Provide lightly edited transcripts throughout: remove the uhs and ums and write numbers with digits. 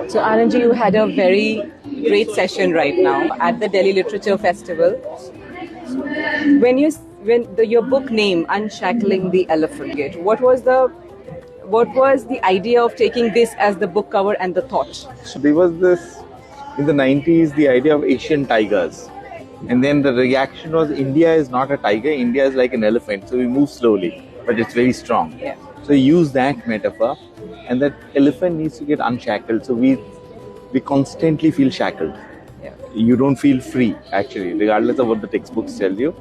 So Anandji, you had a very great session right now at the Delhi Literature Festival. Your book name, Unshackling the Elephant, what was the idea of taking this as the book cover and the thought? So there was this, in the 90s, the idea of Asian tigers. And then the reaction was, India is not a tiger, India is like an elephant. So we move slowly, but it's very strong. Yeah. So we use that metaphor, and that elephant needs to get unshackled. So we constantly feel shackled. Yeah. You don't feel free, actually, regardless of what the textbooks tell you.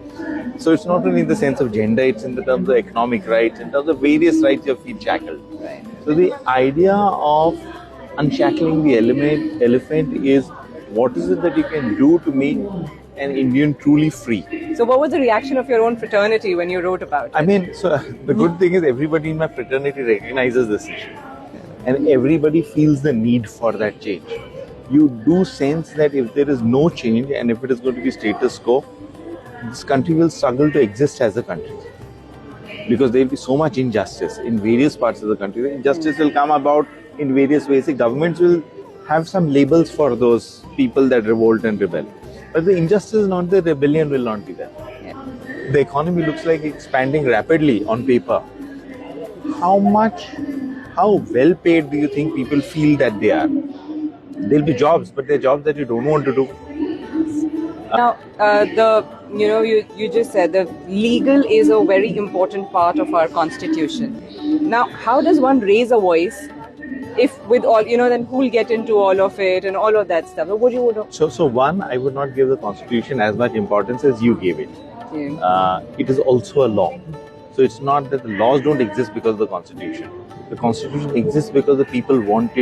So it's not only in the sense of gender, it's in the terms of economic rights, in terms of various rights you feel shackled. Right. So the idea of unshackling the elephant is, what is it that you can do to make an Indian truly free? So what was the reaction of your own fraternity when you wrote about it? I mean, so the good thing is everybody in my fraternity recognizes this issue. And everybody feels the need for that change. You do sense that if there is no change and if it is going to be status quo, this country will struggle to exist as a country. Because there will be so much injustice in various parts of the country. The injustice will come about in various ways. The governments will have some labels for those people that revolt and rebel. But the injustice is not there, rebellion will not be there. Yeah. The economy looks like expanding rapidly on paper. How well paid do you think people feel that they are? There'll be jobs, but they're jobs that you don't want to do. Now, you just said that legal is a very important part of our constitution. Now, how does one raise a voice if with all, then who'll get into all of it and all of that stuff? What do you know? So one, I would not give the constitution as much importance as you gave it. Yeah. It is also a law. So it's not that the laws don't exist because of the constitution. The constitution exists because the people want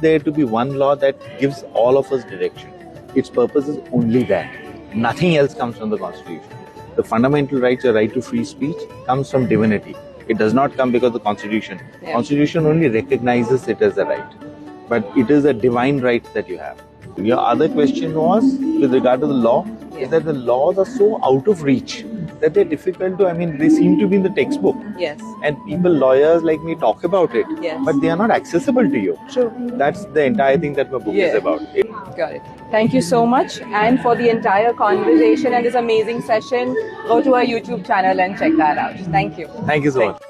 there to be one law that gives all of us direction. Its purpose is only that. Nothing else comes from the constitution. The fundamental rights, the right to free speech, comes from divinity. It does not come because of the constitution. Yeah. Constitution only recognizes it as a right. But it is a divine right that you have. Your other question was, with regard to the law, is that the laws are so out of reach that they're difficult to, they seem to be in the textbook. Yes. And people, lawyers like me, talk about it. Yes. But they are not accessible to you. True. That's the entire thing that my book is about. Got it. Thank you so much. And for the entire conversation and this amazing session, go to our YouTube channel and check that out. Thank you. Thank you so much.